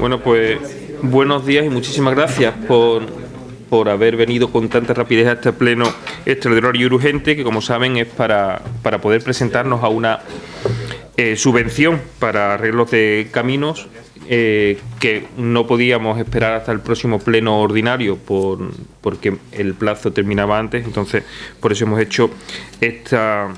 Bueno, pues buenos días y muchísimas gracias por haber venido con tanta rapidez a este pleno extraordinario y urgente, que como saben es para poder presentarnos a una subvención para arreglos de caminos que no podíamos esperar hasta el próximo pleno ordinario porque el plazo terminaba antes. Entonces, por eso hemos hecho esta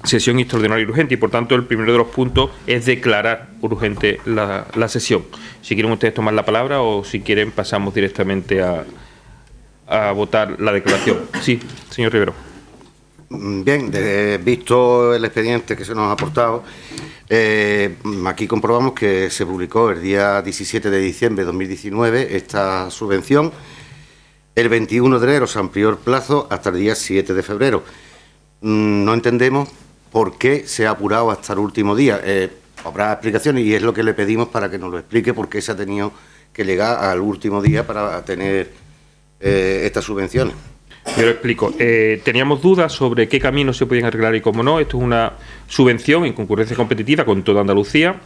sesión extraordinaria y urgente, y por tanto el primero de los puntos es declarar urgente la sesión. Si quieren ustedes tomar la palabra o si quieren pasamos directamente a votar la declaración. Sí, señor Rivero. Bien, visto el expediente que se nos ha aportado, aquí comprobamos que se publicó el día 17 de diciembre de 2019 esta subvención. El 21 de enero se amplió el plazo hasta el día 7 de febrero. No entendemos por qué se ha apurado hasta el último día. Habrá explicaciones y es lo que le pedimos para que nos lo explique, por qué se ha tenido que llegar al último día para tener estas subvenciones. Yo lo explico. Teníamos dudas sobre qué caminos se podían arreglar y cómo no. Esto es una subvención en concurrencia competitiva con toda Andalucía.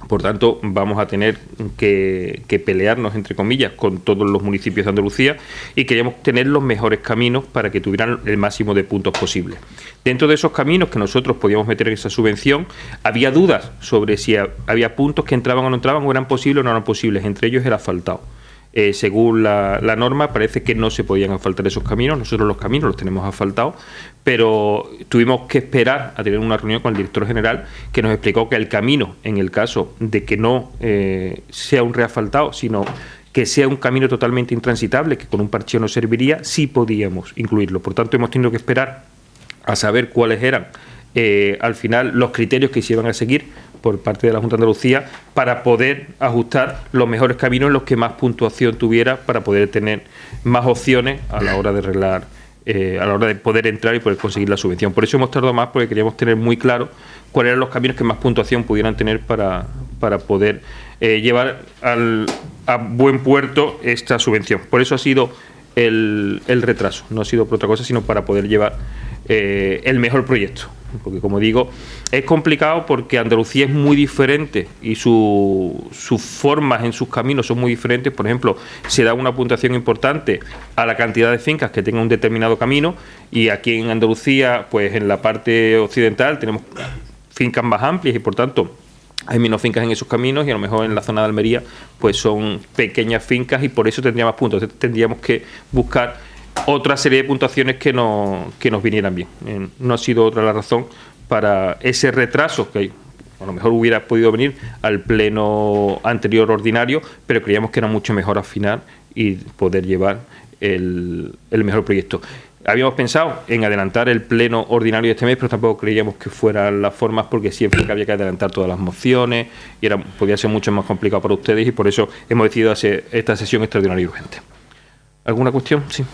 Por tanto, vamos a tener que pelearnos, entre comillas, con todos los municipios de Andalucía, y queríamos tener los mejores caminos para que tuvieran el máximo de puntos posible. Dentro de esos caminos que nosotros podíamos meter en esa subvención, había dudas sobre si había puntos que entraban o no entraban, o eran posibles o no eran posibles. Entre ellos el asfaltado. Según la norma, parece que no se podían asfaltar esos caminos. Nosotros los caminos los tenemos asfaltados, pero tuvimos que esperar a tener una reunión con el director general, que nos explicó que el camino, en el caso de que no sea un reasfaltado, sino que sea un camino totalmente intransitable, que con un parcheo no serviría, sí podíamos incluirlo. Por tanto, hemos tenido que esperar a saber cuáles eran al final los criterios que se iban a seguir por parte de la Junta de Andalucía para poder ajustar los mejores caminos en los que más puntuación tuviera, para poder tener más opciones a la hora de arreglar, a la hora de poder entrar y poder conseguir la subvención. Por eso hemos tardado más, porque queríamos tener muy claro cuáles eran los caminos que más puntuación pudieran tener para poder llevar a buen puerto esta subvención. Por eso ha sido el retraso, no ha sido por otra cosa, sino para poder llevar el mejor proyecto. Porque, como digo, es complicado porque Andalucía es muy diferente y sus formas en sus caminos son muy diferentes. Por ejemplo, se da una puntuación importante a la cantidad de fincas que tengan un determinado camino, y aquí en Andalucía, pues en la parte occidental tenemos fincas más amplias y por tanto hay menos fincas en esos caminos, y a lo mejor en la zona de Almería pues son pequeñas fincas y por eso tendría más puntos. Entonces tendríamos que buscar otra serie de puntuaciones que nos vinieran bien. No ha sido otra la razón para ese retraso, que a lo mejor hubiera podido venir al pleno anterior ordinario, pero creíamos que era mucho mejor al final y poder llevar el mejor proyecto. Habíamos pensado en adelantar el pleno ordinario de este mes, pero tampoco creíamos que fueran las formas, porque siempre había que adelantar todas las mociones y podía ser mucho más complicado para ustedes, y por eso hemos decidido hacer esta sesión extraordinaria y urgente. ¿Alguna cuestión? Sí.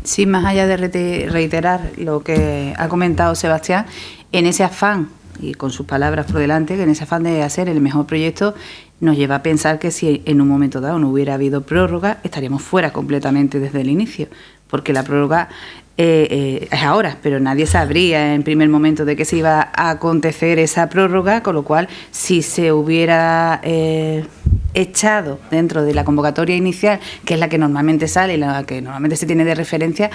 Sí, más allá de reiterar lo que ha comentado Sebastián, en ese afán, y con sus palabras por delante, que en ese afán de hacer el mejor proyecto, nos lleva a pensar que si en un momento dado no hubiera habido prórroga, estaríamos fuera completamente desde el inicio, porque la prórroga es ahora, pero nadie sabría en primer momento de que se iba a acontecer esa prórroga, con lo cual, si se hubiera echado dentro de la convocatoria inicial, que es la que normalmente sale y la que normalmente se tiene de referencia,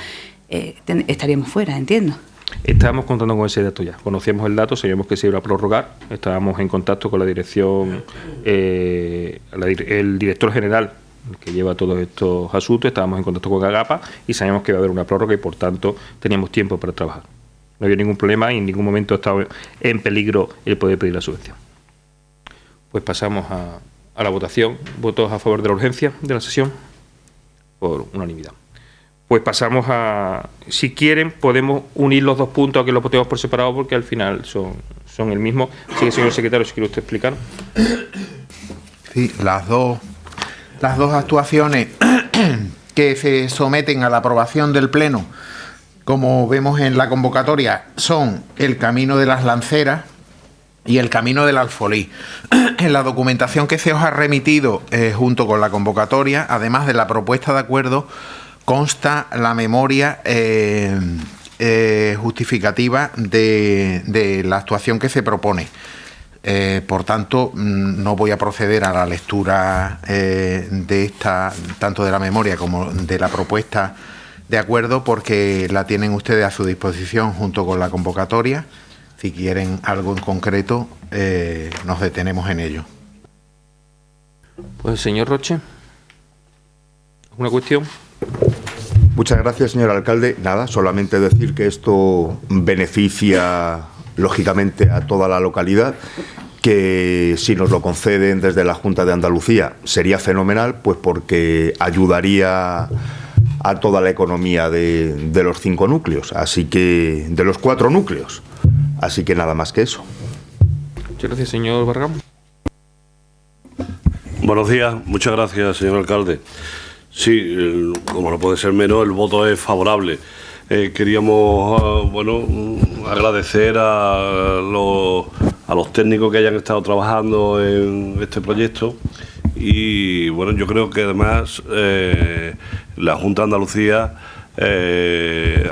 estaríamos fuera, entiendo. Estábamos contando con ese dato ya. Conocíamos el dato, sabíamos que se iba a prorrogar, estábamos en contacto con la dirección, el director general que lleva todos estos asuntos, estábamos en contacto con Agapa y sabíamos que iba a haber una prórroga, y por tanto teníamos tiempo para trabajar. No había ningún problema y en ningún momento estaba en peligro el poder pedir la subvención. Pues pasamos a la votación. ¿Votos a favor de la urgencia de la sesión? Por unanimidad. Pues pasamos si quieren, podemos unir los dos puntos, a que los votemos por separado, porque al final son el mismo. Así que, señor secretario, si quiere usted explicar. Sí, las dos actuaciones que se someten a la aprobación del Pleno, como vemos en la convocatoria, son el Camino de las Lanceras y el Camino del Alfolí. En la documentación que se os ha remitido junto con la convocatoria, además de la propuesta de acuerdo, consta la memoria justificativa de la actuación que se propone. Por tanto, no voy a proceder a la lectura de esta, tanto de la memoria como de la propuesta de acuerdo, porque la tienen ustedes a su disposición junto con la convocatoria. Si quieren algo en concreto, nos detenemos en ello. Pues señor Roche, ¿alguna cuestión? Muchas gracias, señor alcalde. Nada, solamente decir que esto beneficia lógicamente a toda la localidad, que si nos lo conceden desde la Junta de Andalucía sería fenomenal, pues porque ayudaría a toda la economía de los 5 núcleos, así que de los 4 núcleos. Así que nada más que eso. Muchas gracias, señor Barragán. Buenos días, muchas gracias, señor alcalde. Sí, como no puede ser menos, el voto es favorable. Queríamos, agradecer a los técnicos que hayan estado trabajando en este proyecto y, bueno, yo creo que además la Junta de Andalucía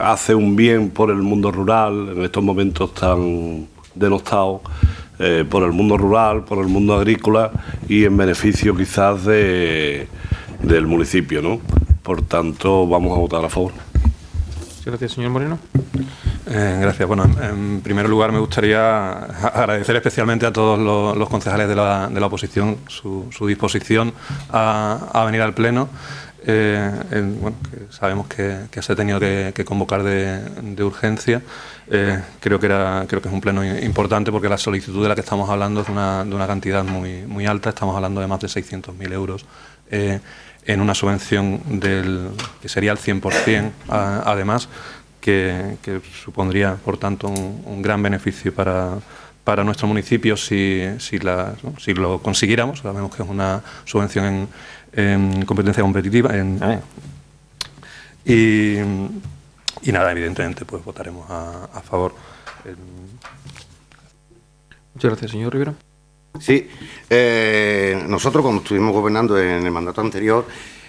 hace un bien por el mundo rural en estos momentos tan denostados, por el mundo rural, por el mundo agrícola y en beneficio quizás del municipio, ¿no? Por tanto, vamos a votar a favor. Gracias, señor Moreno. Gracias. Bueno, en primer lugar me gustaría agradecer especialmente a todos los concejales de la oposición su disposición a venir al Pleno. Que sabemos que se ha tenido que convocar de urgencia. Creo que es un pleno importante porque la solicitud de la que estamos hablando es de una cantidad muy alta. Estamos hablando de más de 600.000 euros en una subvención que sería el 100%, además, que supondría, por tanto, un gran beneficio para nuestro municipio si lo consiguiéramos. Sabemos que es una subvención en competencia competitiva. Y nada, evidentemente, pues votaremos a favor. Muchas gracias, señor Rivera. Sí, nosotros cuando estuvimos gobernando en el mandato anterior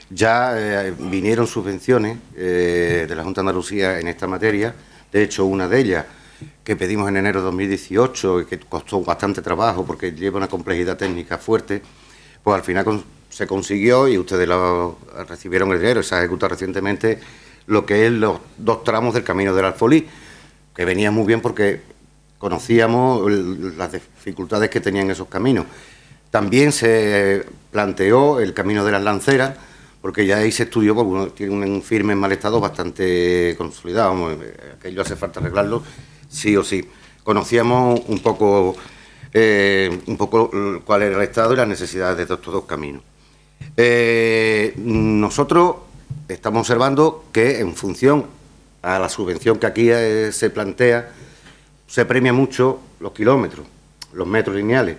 ya vinieron subvenciones de la Junta de Andalucía en esta materia. De hecho, una de ellas que pedimos en enero de 2018 y que costó bastante trabajo porque lleva una complejidad técnica fuerte, pues al final se consiguió y ustedes recibieron el dinero. Se ha ejecutado recientemente lo que es los 2 tramos del Camino del Alfolí, que venía muy bien porque conocíamos las dificultades que tenían esos caminos. También se planteó el Camino de las Lanceras, porque ya ahí se estudió, porque uno tiene un firme en mal estado bastante consolidado. Aquello hace falta arreglarlo sí o sí. Conocíamos un poco cuál era el estado y las necesidades de estos 2 caminos. Nosotros estamos observando que en función a la subvención que aquí se plantea, se premia mucho los kilómetros, los metros lineales.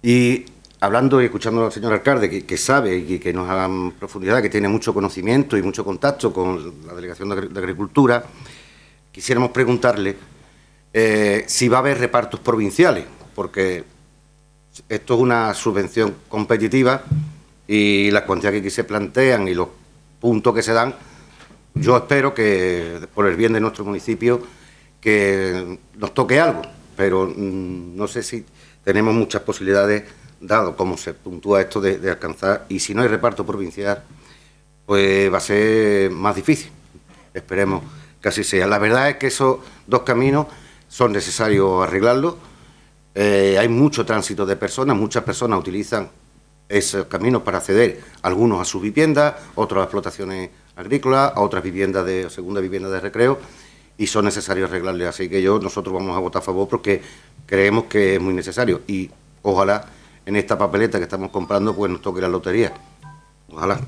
Y hablando y escuchando al señor alcalde, que sabe y que nos haga en profundidad, que tiene mucho conocimiento y mucho contacto con la Delegación de Agricultura, quisiéramos preguntarle si va a haber repartos provinciales, porque esto es una subvención competitiva y las cuantías que aquí se plantean y los puntos que se dan, yo espero que por el bien de nuestro municipio que nos toque algo, pero no sé si tenemos muchas posibilidades, dado cómo se puntúa esto, de alcanzar, y si no hay reparto provincial, pues va a ser más difícil. Esperemos que así sea. La verdad es que esos 2 caminos son necesarios arreglarlos. Hay mucho tránsito de personas, muchas personas utilizan esos caminos para acceder, algunos a sus viviendas, otros a explotaciones agrícolas, a otras viviendas segunda vivienda de recreo, y son necesarios arreglarles. Así que nosotros vamos a votar a favor porque creemos que es muy necesario y ojalá en esta papeleta que estamos comprando pues nos toque la lotería. Ojalá.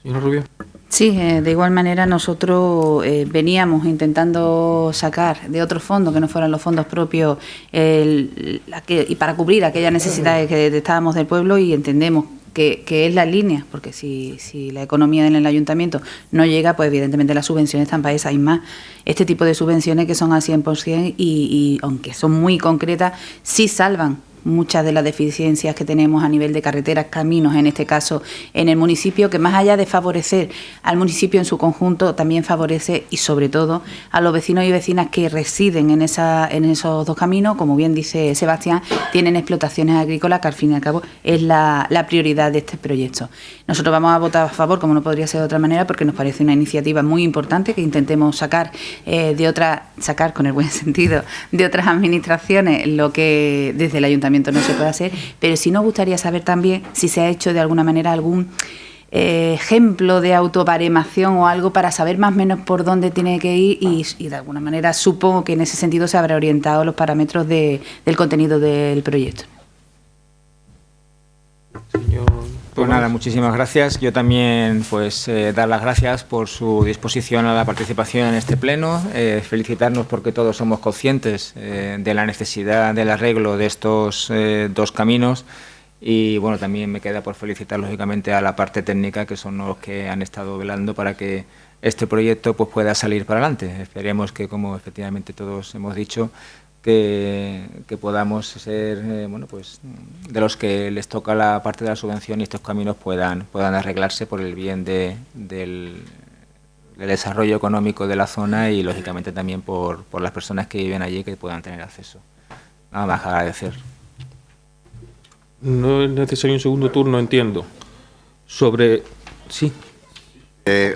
Señora Rubio. Sí, de igual manera nosotros veníamos intentando sacar de otros fondos que no fueran los fondos propios y para cubrir aquellas necesidades que detectábamos del pueblo, y entendemos que es la línea, porque si la economía en el ayuntamiento no llega, pues evidentemente las subvenciones están para esas. Hay más este tipo de subvenciones que son al 100% y aunque son muy concretas, sí salvan muchas de las deficiencias que tenemos a nivel de carreteras, caminos, en este caso en el municipio, que más allá de favorecer al municipio en su conjunto, también favorece y sobre todo a los vecinos y vecinas que residen en esos dos caminos. Como bien dice Sebastián, tienen explotaciones agrícolas que al fin y al cabo es la prioridad de este proyecto. Nosotros vamos a votar a favor, como no podría ser de otra manera, porque nos parece una iniciativa muy importante que intentemos sacar con el buen sentido de otras administraciones lo que desde el ayuntamiento no se puede hacer, pero sí nos gustaría saber también si se ha hecho de alguna manera algún ejemplo de autobaremación o algo para saber más o menos por dónde tiene que ir y de alguna manera supongo que en ese sentido se habrá orientado los parámetros del contenido del proyecto. Pues nada, muchísimas gracias. Yo también dar las gracias por su disposición a la participación en este pleno, felicitarnos porque todos somos conscientes de la necesidad del arreglo de estos dos caminos y bueno, también me queda por felicitar lógicamente a la parte técnica, que son los que han estado velando para que este proyecto pues pueda salir para adelante. Esperemos que, como efectivamente todos hemos dicho, que podamos ser de los que les toca la parte de la subvención y estos caminos puedan arreglarse por el bien del desarrollo económico de la zona y lógicamente también por las personas que viven allí, que puedan tener acceso. Nada más agradecer. No es necesario un segundo turno, entiendo. Sí.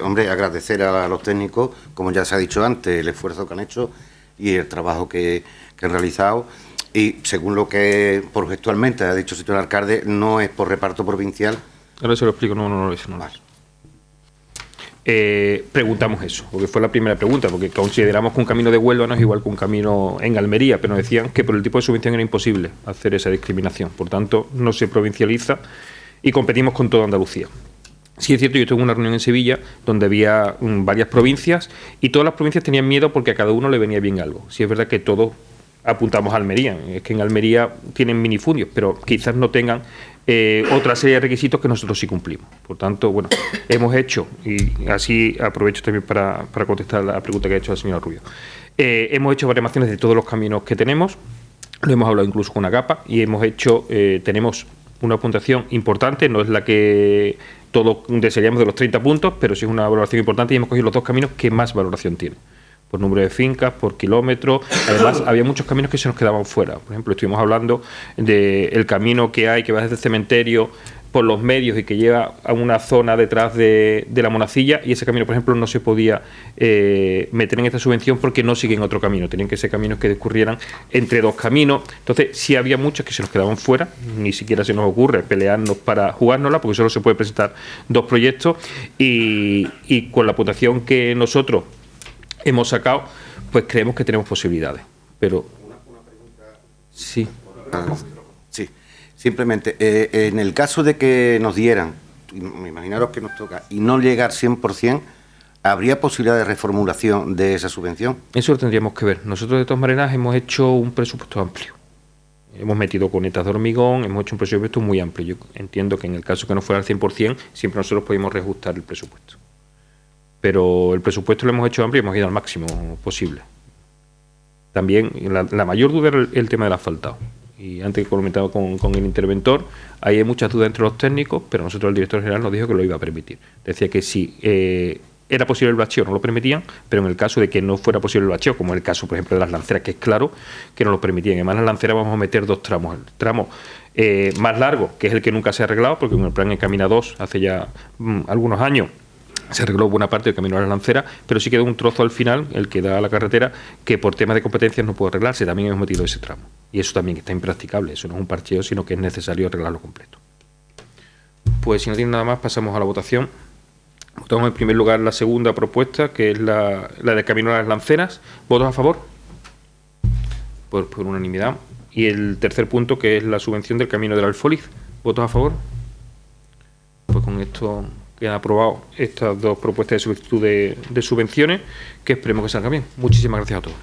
Hombre, agradecer a los técnicos, como ya se ha dicho antes, el esfuerzo que han hecho y el trabajo que han realizado, y según lo que proyectualmente ha dicho el señor alcalde, no es por reparto provincial. Ahora se lo explico, no lo es. Vale. Preguntamos eso, porque fue la primera pregunta, porque consideramos que un camino de Huelva no es igual que un camino en Almería, pero nos decían que por el tipo de subvención era imposible hacer esa discriminación, por tanto no se provincializa y competimos con toda Andalucía. Sí es cierto, yo estuve en una reunión en Sevilla donde había varias provincias y todas las provincias tenían miedo porque a cada uno le venía bien algo. Sí es verdad que todos apuntamos a Almería, es que en Almería tienen minifundios, pero quizás no tengan otra serie de requisitos que nosotros sí cumplimos. Por tanto, bueno, hemos hecho, y así aprovecho también para contestar la pregunta que ha hecho la señora Rubio, hemos hecho baremaciones de todos los caminos que tenemos, lo hemos hablado incluso con AGAPA y hemos hecho, tenemos una puntuación importante, no es la que todos desearíamos de los 30 puntos, pero sí es una valoración importante y hemos cogido los dos caminos que más valoración tienen. Por número de fincas, por kilómetros. Además, había muchos caminos que se nos quedaban fuera. Por ejemplo, estuvimos hablando del camino que hay, que va desde el cementerio por los medios y que lleva a una zona detrás de la Monacilla, y ese camino, por ejemplo, no se podía meter en esta subvención porque no siguen otro camino. Tenían que ser caminos que discurrieran entre dos caminos. Entonces, sí había muchos que se nos quedaban fuera. Ni siquiera se nos ocurre pelearnos para jugárnosla, porque solo se puede presentar dos proyectos. Y con la puntuación que nosotros hemos sacado, pues creemos que tenemos posibilidades. Pero una pregunta. Sí. Sí, simplemente, en el caso de que nos dieran, imaginaros que nos toca, y no llegar 100%, ¿habría posibilidad de reformulación de esa subvención? Eso lo tendríamos que ver. Nosotros, de todas maneras, hemos hecho un presupuesto amplio. Hemos metido conetas de hormigón, hemos hecho un presupuesto muy amplio. Yo entiendo que en el caso que no fuera al 100%, siempre nosotros podemos reajustar el presupuesto. Pero el presupuesto lo hemos hecho amplio y hemos ido al máximo posible. También la mayor duda era el tema del asfaltado. Y antes que comentaba con el interventor, ahí hay muchas dudas entre los técnicos, pero nosotros el director general nos dijo que lo iba a permitir. Decía que si era posible el bacheo, no lo permitían, pero en el caso de que no fuera posible el bacheo, como en el caso, por ejemplo, de las lanceras, que es claro que no lo permitían. Además, las lanceras vamos a meter dos tramos. El tramo más largo, que es el que nunca se ha arreglado, porque en el plan Encamina 2, hace ya algunos años, se arregló buena parte del camino a las lanceras, pero sí quedó un trozo al final, el que da a la carretera, que por temas de competencias no puede arreglarse. También hemos metido ese tramo. Y eso también está impracticable. Eso no es un parcheo, sino que es necesario arreglarlo completo. Pues si no tiene nada más, pasamos a la votación. Votamos en primer lugar la segunda propuesta, que es la del camino a las lanceras. ¿Votos a favor? Por unanimidad. Y el tercer punto, que es la subvención del camino del Alfoliz. ¿Votos a favor? Pues con esto quedan aprobadas estas dos propuestas de solicitud de subvenciones, que esperemos que salgan bien. Muchísimas gracias a todos.